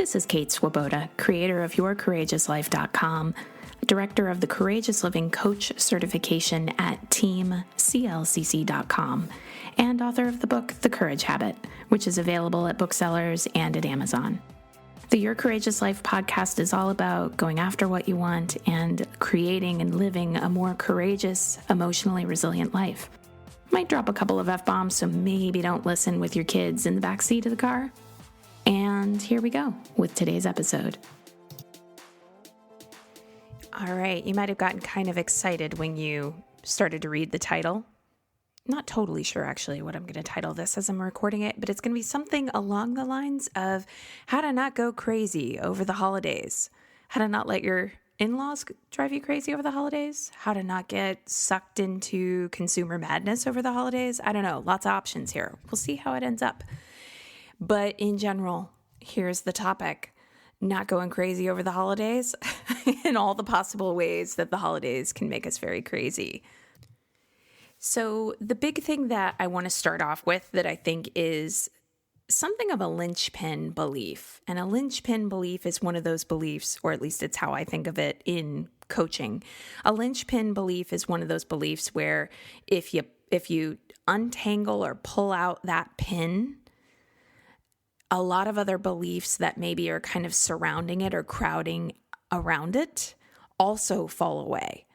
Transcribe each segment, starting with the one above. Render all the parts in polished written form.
This is Kate Swoboda, creator of YourCourageousLife.com, director of the Courageous Living Coach certification at TeamCLCC.com, and author of the book, The Courage Habit, which is available at booksellers and at Amazon. The Your Courageous Life podcast is all about going after what you want and creating and living a more courageous, emotionally resilient life. Might drop a couple of F-bombs, so maybe don't listen with your kids in the backseat of the car. And here we go with today's episode. All right, you might have gotten kind of excited when you started to read the title. Not totally sure, actually, what I'm going to title this as I'm recording it, but it's going to be something along the lines of how to not go crazy over the holidays, how to not let your in-laws drive you crazy over the holidays, how to not get sucked into consumer madness over the holidays. I don't know, lots of options here. We'll see how it ends up. But in general, here's the topic: not going crazy over the holidays in all the possible ways that the holidays can make us very crazy. So the big thing that I want to start off with that I think is something of a linchpin belief. And a linchpin belief is one of those beliefs, or at least it's how I think of it in coaching. A linchpin belief is one of those beliefs where if you untangle or pull out that pin, a lot of other beliefs that maybe are kind of surrounding it or crowding around it also fall away.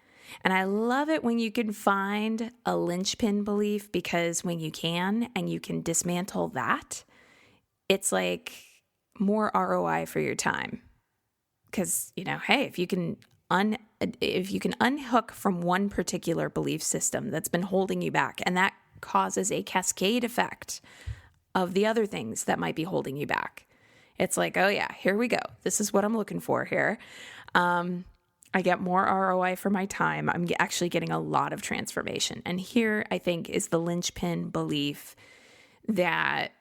And I love it when you can find a linchpin belief, because when you can and you can dismantle that, it's like more ROI for your time. Because, hey, if you can unhook from one particular belief system that's been holding you back, and that causes a cascade effect of the other things that might be holding you back. It's like, oh yeah, here we go. This is what I'm looking for here. I get more ROI for my time. I'm actually getting a lot of transformation. And here, I think, is the linchpin belief that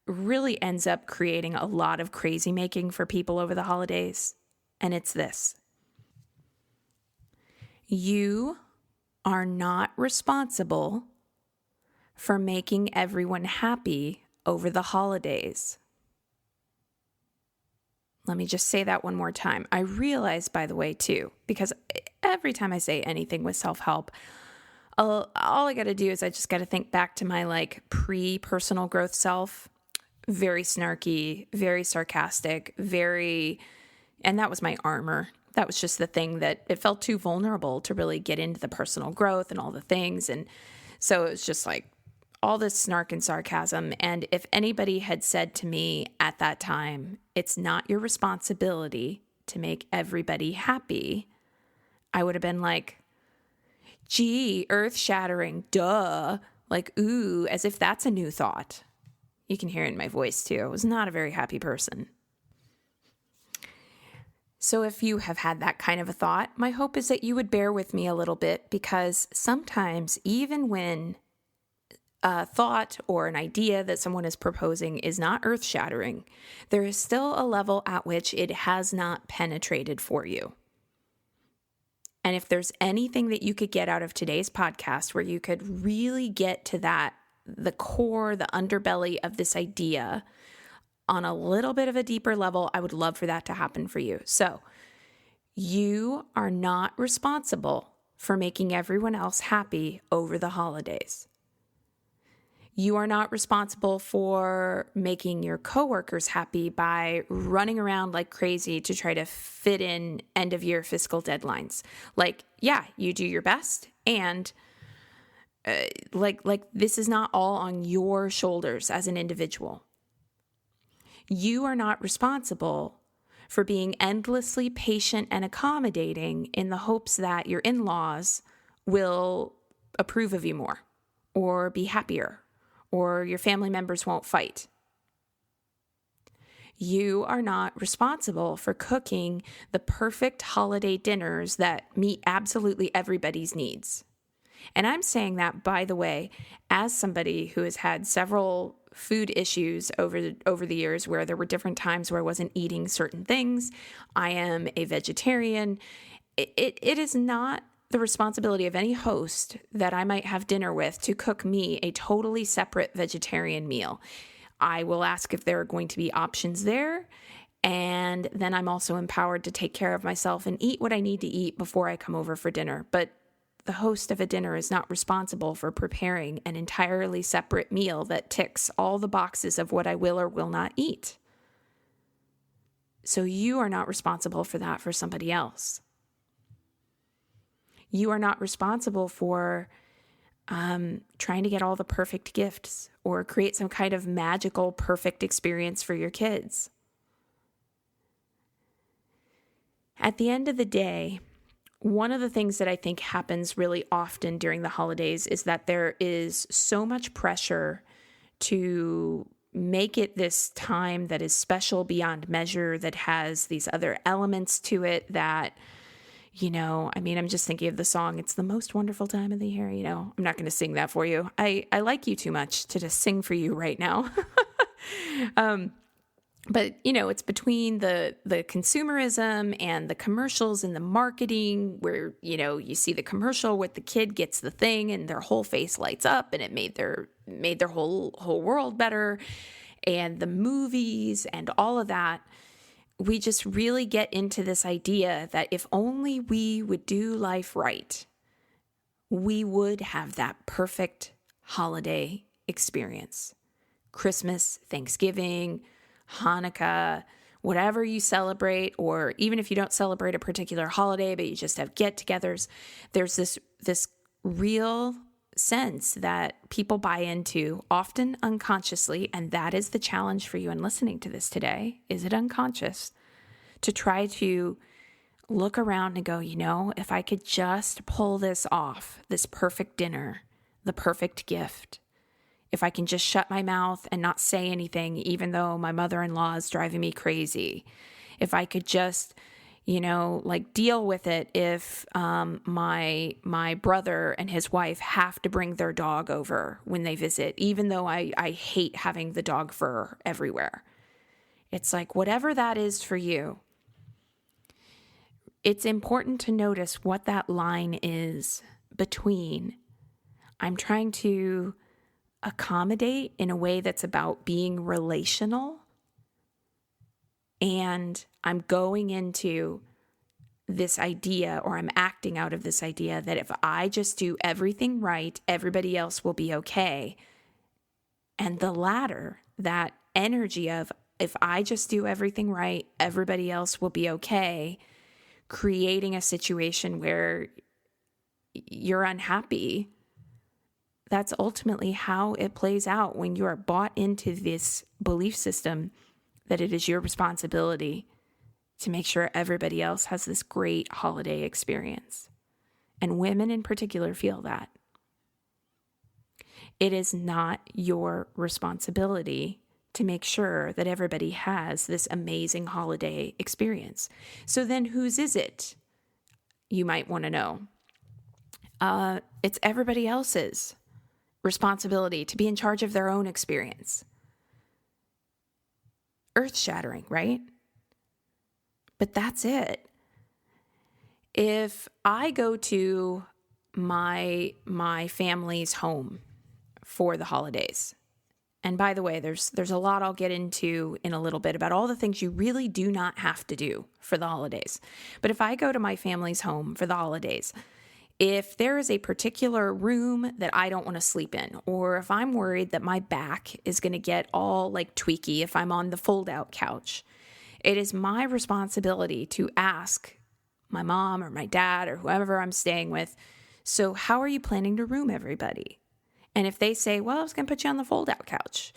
really ends up creating a lot of crazy making for people over the holidays. And it's this: you are not responsible for making everyone happy over the holidays. Let me just say that one more time. I realize, by the way, too, because every time I say anything with self-help, all I got to do is I just got to think back to my pre-personal growth self. Very snarky, very sarcastic, and that was my armor. That was just the thing that it felt too vulnerable to really get into the personal growth and all the things. And so it was just like all this snark and sarcasm. And if anybody had said to me at that time, it's not your responsibility to make everybody happy, I would have been like, gee, earth-shattering, duh. Ooh, as if that's a new thought. You can hear it in my voice too. I was not a very happy person. So if you have had that kind of a thought, my hope is that you would bear with me a little bit, because sometimes even when a thought or an idea that someone is proposing is not earth-shattering, there is still a level at which it has not penetrated for you. And if there's anything that you could get out of today's podcast where you could really get to the core, the underbelly of this idea on a little bit of a deeper level, I would love for that to happen for you. So you are not responsible for making everyone else happy over the holidays. You are not responsible for making your coworkers happy by running around like crazy to try to fit in end-of-year fiscal deadlines. Yeah, you do your best, and this is not all on your shoulders as an individual. You are not responsible for being endlessly patient and accommodating in the hopes that your in-laws will approve of you more or be happier, or your family members won't fight. You are not responsible for cooking the perfect holiday dinners that meet absolutely everybody's needs. And I'm saying that, by the way, as somebody who has had several food issues over the years, where there were different times where I wasn't eating certain things. I am a vegetarian. It is not the responsibility of any host that I might have dinner with to cook me a totally separate vegetarian meal. I will ask if there are going to be options there, And then I'm also empowered to take care of myself and eat what I need to eat before I come over for dinner. But the host of a dinner is not responsible for preparing an entirely separate meal that ticks all the boxes of what I will or will not eat. So you are not responsible for that for somebody else. You are not responsible for trying to get all the perfect gifts or create some kind of magical, perfect experience for your kids. At the end of the day, one of the things that I think happens really often during the holidays is that there is so much pressure to make it this time that is special beyond measure, that has these other elements to it that, I'm just thinking of the song, "It's the most wonderful time of the year." I'm not going to sing that for you. I like you too much to just sing for you right now. But, it's between the consumerism and the commercials and the marketing where, you see the commercial with the kid gets the thing and their whole face lights up and it made their whole world better, and the movies and all of that. We just really get into this idea that if only we would do life right, we would have that perfect holiday experience. Christmas, Thanksgiving, Hanukkah, whatever you celebrate, or even if you don't celebrate a particular holiday, but you just have get-togethers, there's this real sense that people buy into, often unconsciously, and that is the challenge for you in listening to this today. Is it unconscious? To try to look around and go, if I could just pull this off, this perfect dinner, the perfect gift, if I can just shut my mouth and not say anything, even though my mother-in-law is driving me crazy, if I could just, deal with it if my brother and his wife have to bring their dog over when they visit, even though I hate having the dog fur everywhere. It's like, whatever that is for you, it's important to notice what that line is between I'm trying to accommodate in a way that's about being relational, and I'm going into this idea, or I'm acting out of this idea that if I just do everything right, everybody else will be okay. And the latter, that energy of if I just do everything right, everybody else will be okay, creating a situation where you're unhappy. That's ultimately how it plays out when you are bought into this belief system that it is your responsibility to make sure everybody else has this great holiday experience. And women in particular feel that. It is not your responsibility to make sure that everybody has this amazing holiday experience. So then whose is it? You might want to know. It's everybody else's responsibility to be in charge of their own experience. Earth-shattering, right? But that's it. If I go to my family's home for the holidays, and by the way, there's a lot I'll get into in a little bit about all the things you really do not have to do for the holidays. But if I go to my family's home for the holidays, if there is a particular room that I don't want to sleep in, or if I'm worried that my back is going to get all tweaky if I'm on the fold-out couch, it is my responsibility to ask my mom or my dad or whoever I'm staying with, so how are you planning to room everybody? And if they say, well, I was going to put you on the fold-out couch,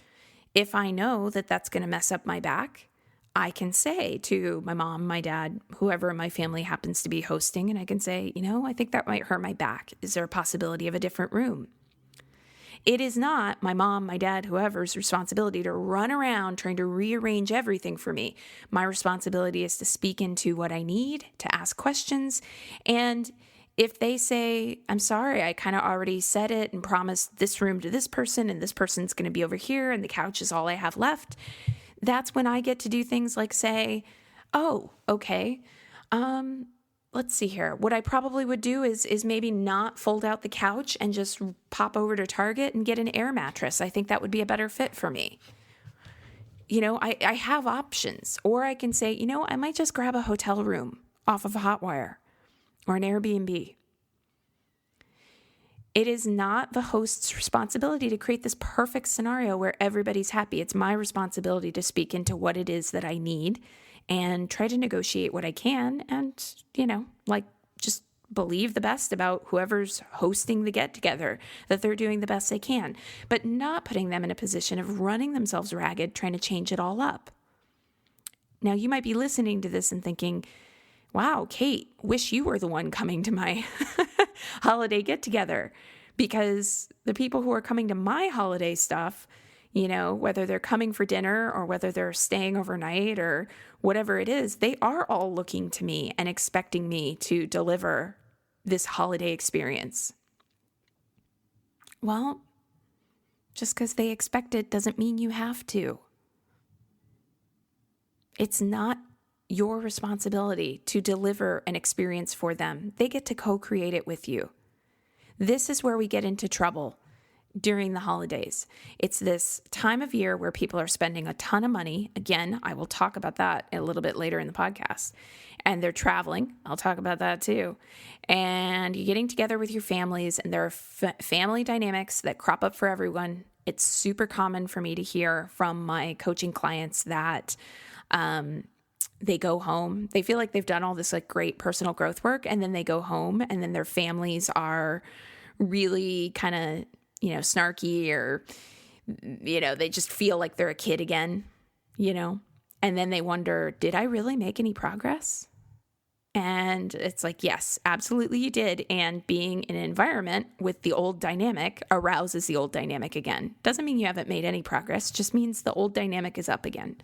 if I know that that's going to mess up my back, I can say to my mom, my dad, whoever in my family happens to be hosting, and I can say, I think that might hurt my back. Is there a possibility of a different room? It is not my mom, my dad, whoever's responsibility to run around trying to rearrange everything for me. My responsibility is to speak into what I need, to ask questions. And if they say, I'm sorry, I kind of already said it and promised this room to this person, and this person's going to be over here, and the couch is all I have left, that's when I get to do things like say, oh, okay, let's see here. What I probably would do is maybe not fold out the couch and just pop over to Target and get an air mattress. I think that would be a better fit for me. I have options. Or I can say, I might just grab a hotel room off of a Hotwire or an Airbnb. It is not the host's responsibility to create this perfect scenario where everybody's happy. It's my responsibility to speak into what it is that I need and try to negotiate what I can and, just believe the best about whoever's hosting the get-together, that they're doing the best they can, but not putting them in a position of running themselves ragged, trying to change it all up. Now, you might be listening to this and thinking, wow, Kate, wish you were the one coming to my holiday get-together, because the people who are coming to my holiday stuff, whether they're coming for dinner or whether they're staying overnight or whatever it is, they are all looking to me and expecting me to deliver this holiday experience. Well, just because they expect it doesn't mean you have to. It's not your responsibility to deliver an experience for them. They get to co-create it with you. This is where we get into trouble during the holidays. It's this time of year where people are spending a ton of money. Again, I will talk about that a little bit later in the podcast. And they're traveling. I'll talk about that too. And you're getting together with your families, and there are family dynamics that crop up for everyone. It's super common for me to hear from my coaching clients that they go home. They feel like they've done all this great personal growth work, and then they go home, and then their families are really kind of snarky, or, they just feel like they're a kid again, and then they wonder, did I really make any progress? And it's like, yes, absolutely you did. And being in an environment with the old dynamic arouses the old dynamic again. Doesn't mean you haven't made any progress, just means the old dynamic is up again.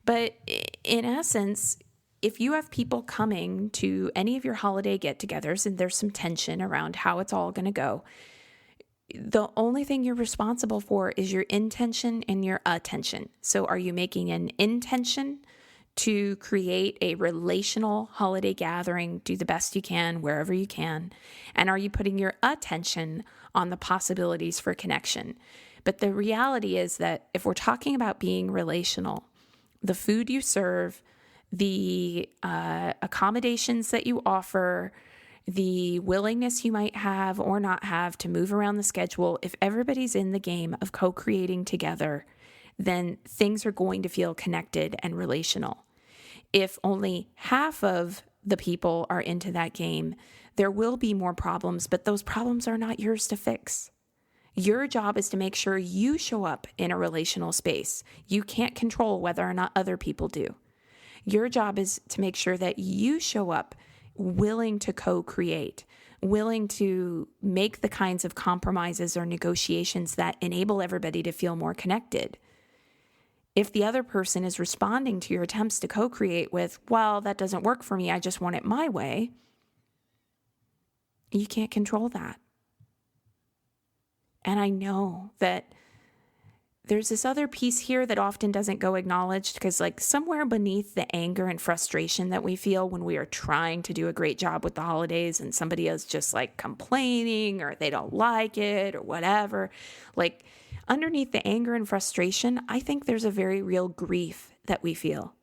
But in essence, if you have people coming to any of your holiday get-togethers and there's some tension around how it's all going to go, the only thing you're responsible for is your intention and your attention. So are you making an intention to create a relational holiday gathering, do the best you can wherever you can? And are you putting your attention on the possibilities for connection? But the reality is that if we're talking about being relational, the food you serve, the accommodations that you offer, the willingness you might have or not have to move around the schedule, if everybody's in the game of co-creating together, then things are going to feel connected and relational. If only half of the people are into that game, there will be more problems, but those problems are not yours to fix. Your job is to make sure you show up in a relational space. You can't control whether or not other people do. Your job is to make sure that you show up willing to co-create, willing to make the kinds of compromises or negotiations that enable everybody to feel more connected. If the other person is responding to your attempts to co-create with, well, that doesn't work for me, I just want it my way, you can't control that. And I know that there's this other piece here that often doesn't go acknowledged, because somewhere beneath the anger and frustration that we feel when we are trying to do a great job with the holidays and somebody is just complaining or they don't like it or whatever, underneath the anger and frustration, I think there's a very real grief that we feel.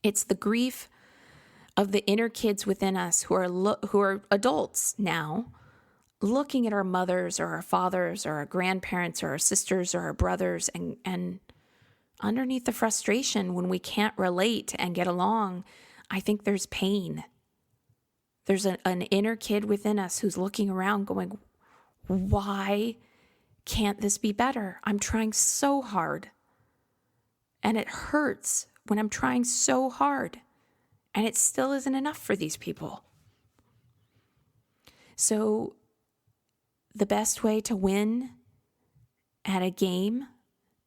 It's the grief of the inner kids within us who are adults now, looking at our mothers or our fathers or our grandparents or our sisters or our brothers, and underneath the frustration when we can't relate and get along, I think there's pain. There's an inner kid within us who's looking around going, why can't this be better? I'm trying so hard. And it hurts when I'm trying so hard. And it still isn't enough for these people. So the best way to win at a game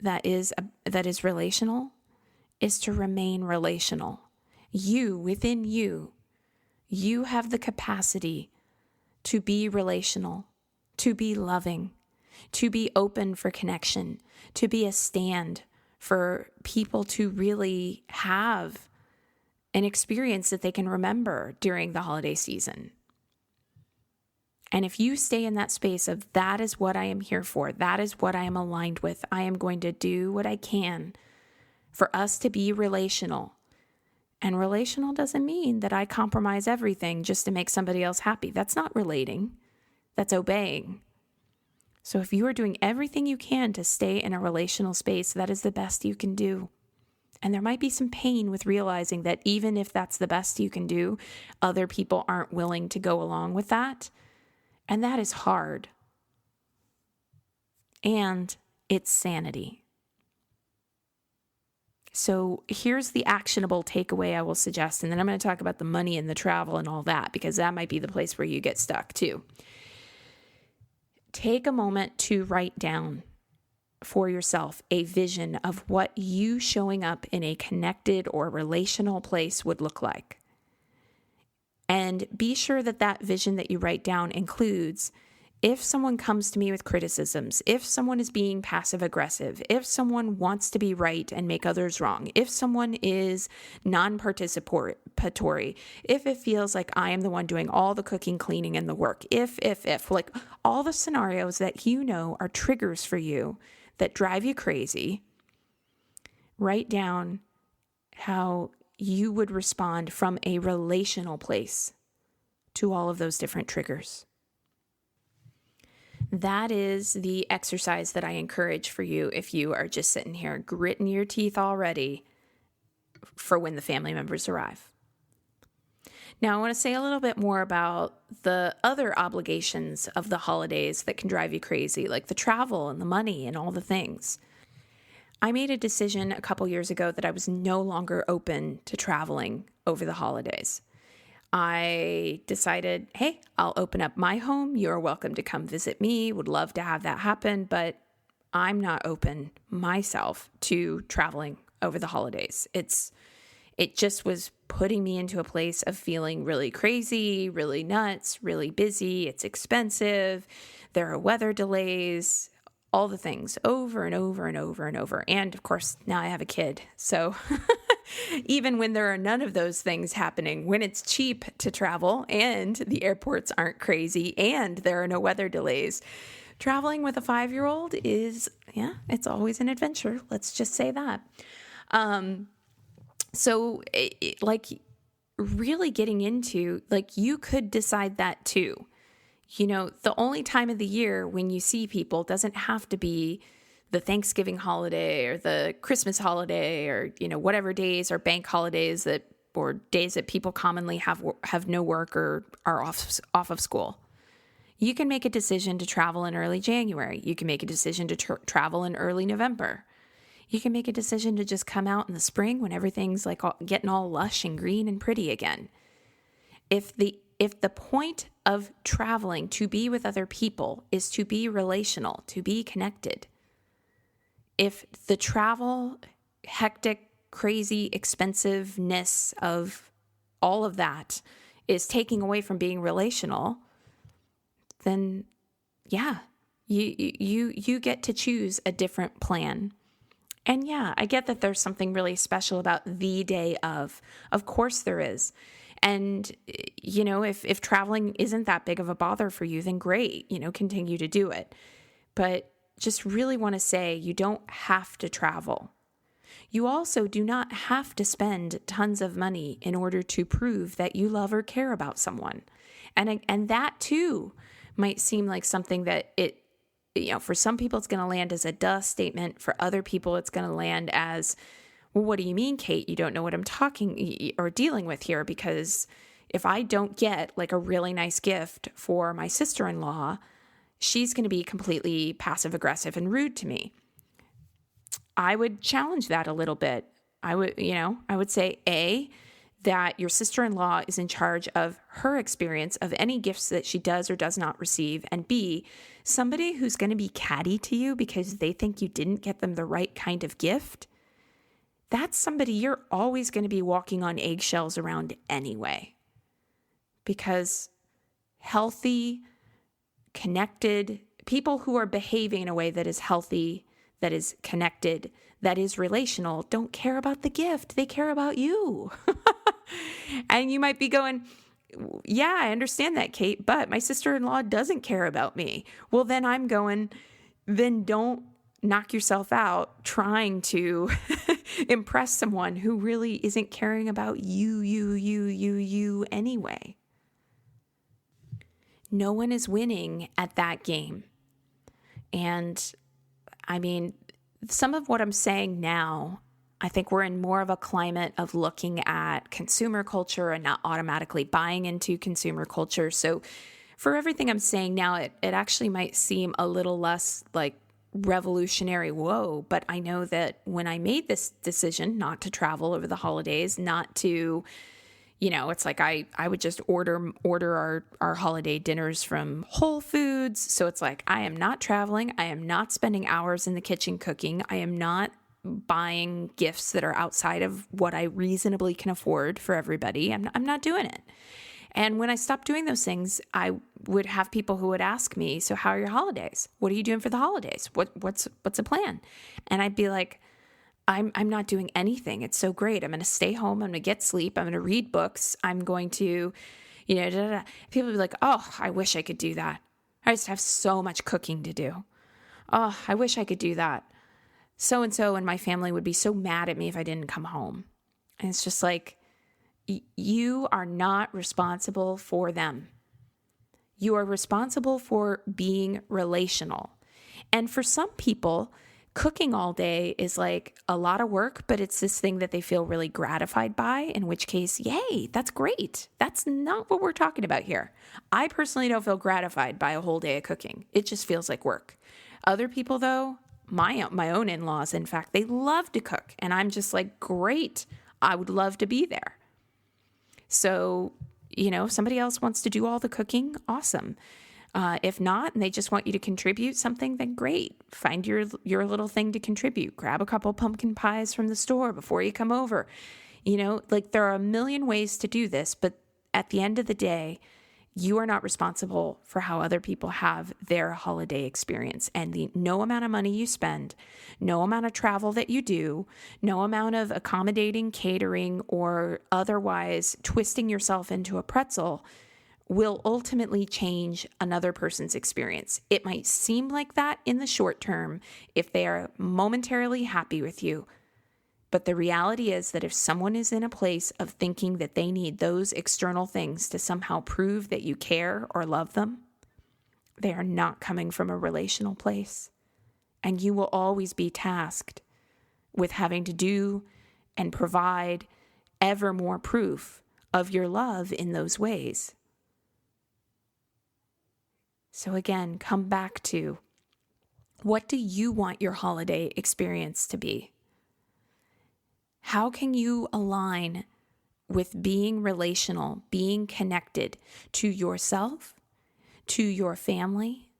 that is relational is to remain relational. Within you have the capacity to be relational, to be loving, to be open for connection, to be a stand for people to really have an experience that they can remember during the holiday season. And if you stay in that space of that is what I am here for, that is what I am aligned with, I am going to do what I can for us to be relational. And relational doesn't mean that I compromise everything just to make somebody else happy. That's not relating. That's obeying. So if you are doing everything you can to stay in a relational space, that is the best you can do. And there might be some pain with realizing that even if that's the best you can do, other people aren't willing to go along with that. And that is hard. And it's sanity. So here's the actionable takeaway I will suggest. And then I'm going to talk about the money and the travel and all that, because that might be the place where you get stuck too. Take a moment to write down for yourself a vision of what you showing up in a connected or relational place would look like. And be sure that that vision that you write down includes if someone comes to me with criticisms, if someone is being passive aggressive, if someone wants to be right and make others wrong, if someone is non-participatory, if it feels like I am the one doing all the cooking, cleaning, and the work, if, like all the scenarios that you know are triggers for you that drive you crazy, write down how you would respond from a relational place to all of those different triggers. That is the exercise that I encourage for you if you are just sitting here gritting your teeth already for when the family members arrive. Now, I want to say a little bit more about the other obligations of the holidays that can drive you crazy, like the travel and the money and all the things. I made a decision a couple years ago that I was no longer open to traveling over the holidays. I decided, hey, I'll open up my home. You're welcome to come visit me. Would love to have that happen, but I'm not open myself to traveling over the holidays. It just was putting me into a place of feeling really crazy, really nuts, really busy. It's expensive. There are weather delays, all the things over and over and over and over. And of course, now I have a kid. So even when there are none of those things happening, when it's cheap to travel and the airports aren't crazy and there are no weather delays, traveling with a 5-year-old is, it's always an adventure. Let's just say that. So really getting into, you could decide that too. The only time of the year when you see people doesn't have to be the Thanksgiving holiday or the Christmas holiday or, whatever days are bank holidays or days that people commonly have no work or are off of school. You can make a decision to travel in early January. You can make a decision to travel in early November. You can make a decision to just come out in the spring when everything's getting all lush and green and pretty again. If the point of traveling to be with other people is to be relational, to be connected, if the travel, hectic, crazy, expensiveness of all of that is taking away from being relational, then you get to choose a different plan. And I get that there's something really special about the day of. Of course there is. And, if traveling isn't that big of a bother for you, then great, continue to do it. But just really want to say you don't have to travel. You also do not have to spend tons of money in order to prove that you love or care about someone. And that too might seem like something that for some people it's going to land as a duh statement. For other people it's going to land as, well, what do you mean, Kate? You don't know what I'm talking or dealing with here, because if I don't get a really nice gift for my sister-in-law, she's going to be completely passive aggressive and rude to me. I would challenge that a little bit. I would say that your sister-in-law is in charge of her experience of any gifts that she does or does not receive. And B, somebody who's going to be catty to you because they think you didn't get them the right kind of gift, that's somebody you're always going to be walking on eggshells around anyway. Because healthy, connected people who are behaving in a way that is healthy, that is connected, that is relational, don't care about the gift. They care about you. And you might be going, yeah, I understand that, Kate, but my sister-in-law doesn't care about me. Well, then I'm going, then don't knock yourself out trying to impress someone who really isn't caring about you anyway. No one is winning at that game. And I mean, some of what I'm saying now, I think we're in more of a climate of looking at consumer culture and not automatically buying into consumer culture. So for everything I'm saying now, it actually might seem a little less like revolutionary, whoa, but I know that when I made this decision not to travel over the holidays, not to, it's like I would just order our holiday dinners from Whole Foods. So it's like, I am not traveling. I am not spending hours in the kitchen cooking. I am not buying gifts that are outside of what I reasonably can afford for everybody. I'm not doing it. And when I stopped doing those things, I would have people who would ask me, so how are your holidays? What are you doing for the holidays? What's the plan? And I'd be like, I'm not doing anything. It's so great. I'm going to stay home. I'm going to get sleep. I'm going to read books. I'm going to, People would be like, oh, I wish I could do that. I just have so much cooking to do. Oh, I wish I could do that. So-and-so and my family would be so mad at me if I didn't come home. And it's just like, you are not responsible for them. You are responsible for being relational. And for some people, cooking all day is like a lot of work, but it's this thing that they feel really gratified by, in which case, yay, that's great. That's not what we're talking about here. I personally don't feel gratified by a whole day of cooking. It just feels like work. Other people, though, my own in-laws, in fact, they love to cook. And I'm just like, great. I would love to be there. So, if somebody else wants to do all the cooking, awesome. If not, and they just want you to contribute something, then great. Find your little thing to contribute. Grab a couple pumpkin pies from the store before you come over. There are a million ways to do this, but at the end of the day, you are not responsible for how other people have their holiday experience. And no amount of money you spend, no amount of travel that you do, no amount of accommodating, catering, or otherwise twisting yourself into a pretzel will ultimately change another person's experience. It might seem like that in the short term if they are momentarily happy with you. But the reality is that if someone is in a place of thinking that they need those external things to somehow prove that you care or love them, they are not coming from a relational place. And you will always be tasked with having to do and provide ever more proof of your love in those ways. So again, come back to, what do you want your holiday experience to be? How can you align with being relational, being connected to yourself, to your family,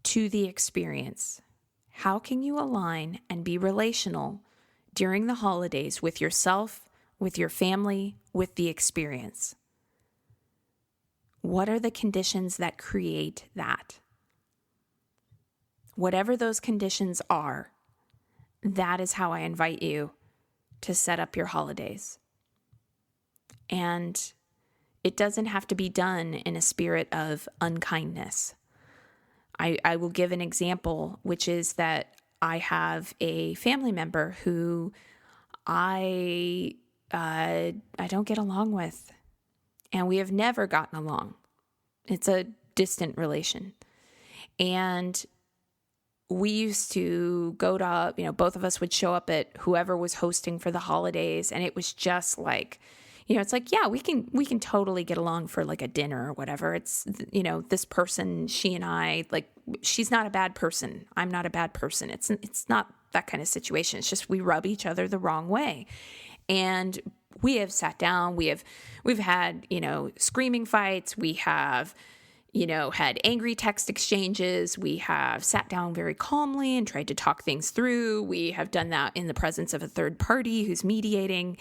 to the experience? How can you align and be relational during the holidays with yourself, with your family, with the experience? What are the conditions that create that? Whatever those conditions are, that is how I invite you to set up your holidays. And it doesn't have to be done in a spirit of unkindness. I will give an example, which is that I have a family member who I don't get along with, and we have never gotten along. It's a distant relation. And we used to go to, both of us would show up at whoever was hosting for the holidays. And it was just like, it's like, yeah, we can totally get along for like a dinner or whatever. It's, this person, she and I, like, she's not a bad person. I'm not a bad person. It's not that kind of situation. It's just, we rub each other the wrong way. And we have sat down, we've had, screaming fights. We have, had angry text exchanges. We have sat down very calmly and tried to talk things through. We have done that in the presence of a third party who's mediating.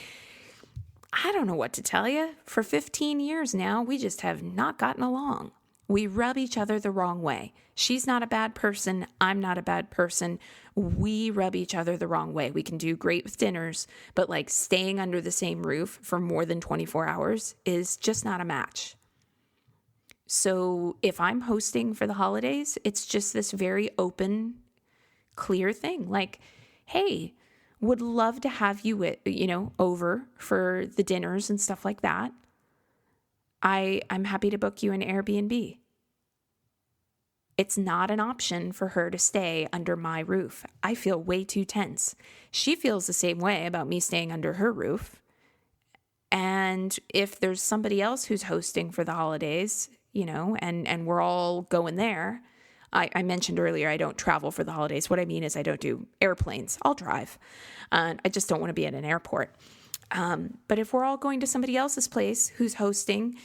I don't know what to tell you. For 15 years now, we just have not gotten along. We rub each other the wrong way. She's not a bad person. I'm not a bad person. We rub each other the wrong way. We can do great with dinners, but like staying under the same roof for more than 24 hours is just not a match. So if I'm hosting for the holidays, it's just this very open, clear thing. Like, hey, would love to have you, over for the dinners and stuff like that. I'm happy to book you an Airbnb. It's not an option for her to stay under my roof. I feel way too tense. She feels the same way about me staying under her roof. And if there's somebody else who's hosting for the holidays, and we're all going there, I mentioned earlier I don't travel for the holidays. What I mean is I don't do airplanes. I'll drive. I just don't want to be at an airport. But if we're all going to somebody else's place who's hosting,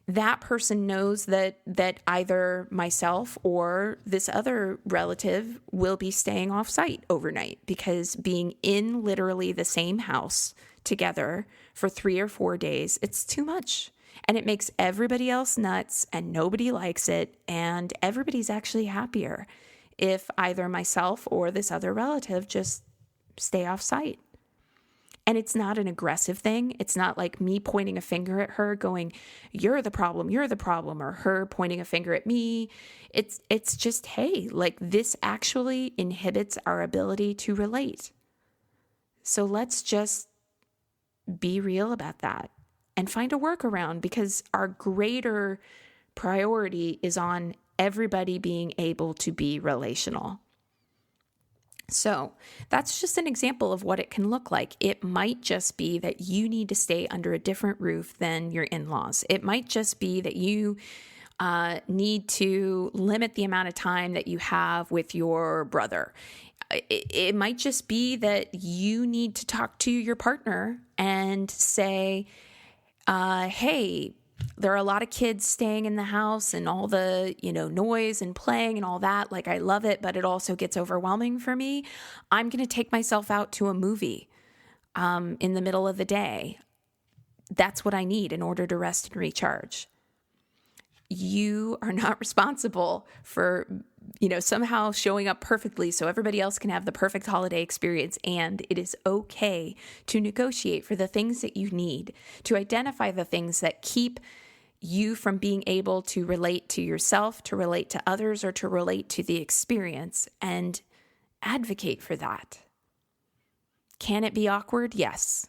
that person knows that either myself or this other relative will be staying off site overnight, because being in literally the same house together for 3 or 4 days, it's too much. And it makes everybody else nuts and nobody likes it. And everybody's actually happier if either myself or this other relative just stay off site. And it's not an aggressive thing. It's not like me pointing a finger at her going, you're the problem, or her pointing a finger at me. It's just, hey, like, this actually inhibits our ability to relate. So let's just be real about that and find a workaround, because our greater priority is on everybody being able to be relational. So that's just an example of what it can look like. It might just be that you need to stay under a different roof than your in-laws. It might just be that you need to limit the amount of time that you have with your brother. It might just be that you need to talk to your partner and say, hey, there are a lot of kids staying in the house and all the, noise and playing and all that. Like, I love it, but it also gets overwhelming for me. I'm going to take myself out to a movie in the middle of the day. That's what I need in order to rest and recharge. You are not responsible for, somehow showing up perfectly so everybody else can have the perfect holiday experience. And it is okay to negotiate for the things that you need, to identify the things that keep you from being able to relate to yourself, to relate to others, or to relate to the experience, and advocate for that. Can it be awkward? Yes.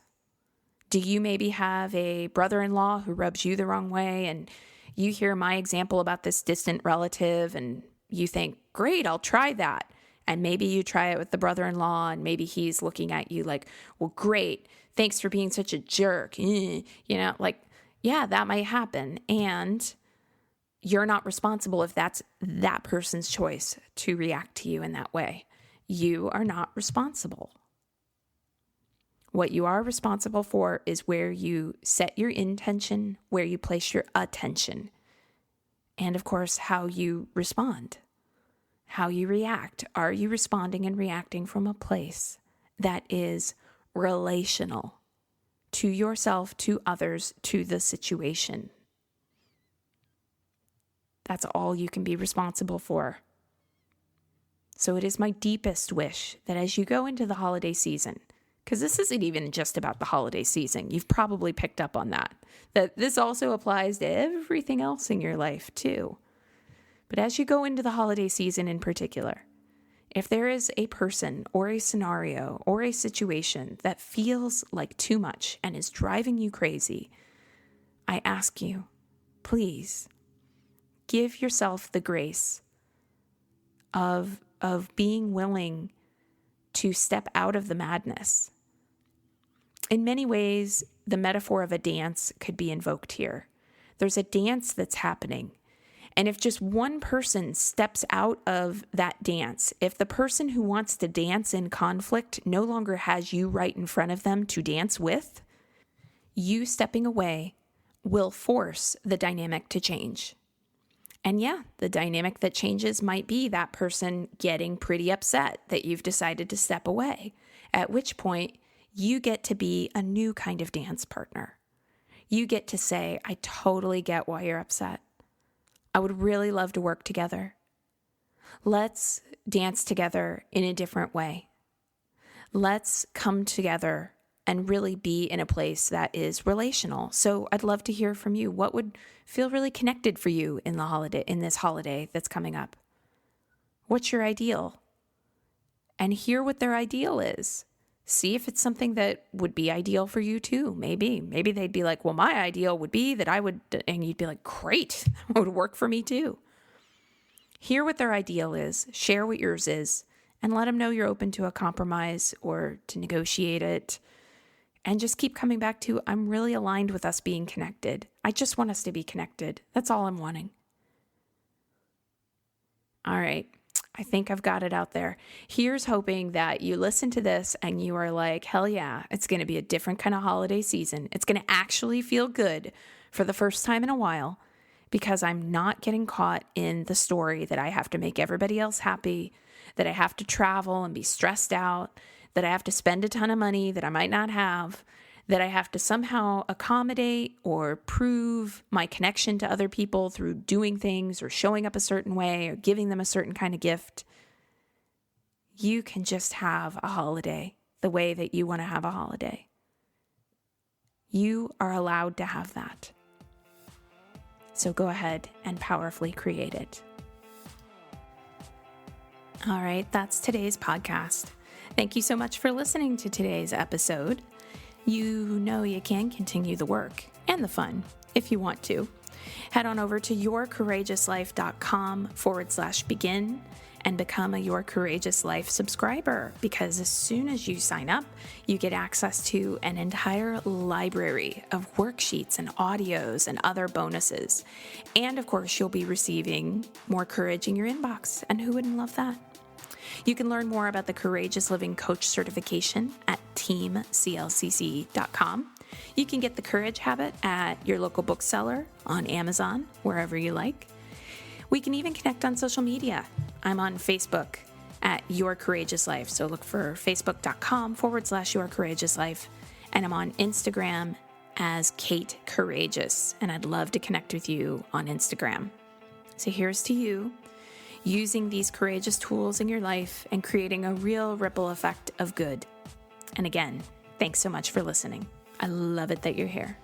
Do you maybe have a brother-in-law who rubs you the wrong way, and you hear my example about this distant relative and you think, great, I'll try that. And maybe you try it with the brother-in-law and maybe he's looking at you like, well, great, thanks for being such a jerk. Yeah, that might happen. And you're not responsible if that's that person's choice to react to you in that way. You are not responsible. What you are responsible for is where you set your intention, where you place your attention, and of course, how you respond, how you react. Are you responding and reacting from a place that is relational to yourself, to others, to the situation? That's all you can be responsible for. So it is my deepest wish that as you go into the holiday season, because this isn't even just about the holiday season, you've probably picked up on that this also applies to everything else in your life too. But as you go into the holiday season in particular, if there is a person or a scenario or a situation that feels like too much and is driving you crazy, I ask you, please give yourself the grace of being willing to step out of the madness. In many ways, the metaphor of a dance could be invoked here. There's a dance that's happening. And if just one person steps out of that dance, if the person who wants to dance in conflict no longer has you right in front of them to dance with, you stepping away will force the dynamic to change. And yeah, the dynamic that changes might be that person getting pretty upset that you've decided to step away, at which point you get to be a new kind of dance partner. You get to say, I totally get why you're upset. I would really love to work together. Let's dance together in a different way. Let's come together and really be in a place that is relational. So I'd love to hear from you. What would feel really connected for you in this holiday that's coming up? What's your ideal? And hear what their ideal is. See if it's something that would be ideal for you too. Maybe they'd be like, well, my ideal would be that I would, and you'd be like, great, that would work for me too. Hear what their ideal is, share what yours is, and let them know you're open to a compromise or to negotiate it. And just keep coming back to, I'm really aligned with us being connected. I just want us to be connected. That's all I'm wanting. All right. I think I've got it out there. Here's hoping that you listen to this and you are like, hell yeah, it's going to be a different kind of holiday season. It's going to actually feel good for the first time in a while because I'm not getting caught in the story that I have to make everybody else happy, that I have to travel and be stressed out, that I have to spend a ton of money that I might not have, that I have to somehow accommodate or prove my connection to other people through doing things or showing up a certain way or giving them a certain kind of gift. You can just have a holiday the way that you want to have a holiday. You are allowed to have that. So go ahead and powerfully create it. All right, that's today's podcast. Thank you so much for listening to today's episode. You know you can continue the work and the fun if you want to. Head on over to yourcourageouslife.com/begin and become a Your Courageous Life subscriber, because as soon as you sign up, you get access to an entire library of worksheets and audios and other bonuses. And of course, you'll be receiving more courage in your inbox. And who wouldn't love that? You can learn more about the Courageous Living Coach certification at teamclcc.com. You can get the Courage Habit at your local bookseller, on Amazon, wherever you like. We can even connect on social media. I'm on Facebook at Your Courageous Life. So look for facebook.com/Your Courageous Life. And I'm on Instagram as Kate Courageous. And I'd love to connect with you on Instagram. So here's to you, using these courageous tools in your life and creating a real ripple effect of good. And again, thanks so much for listening. I love it that you're here.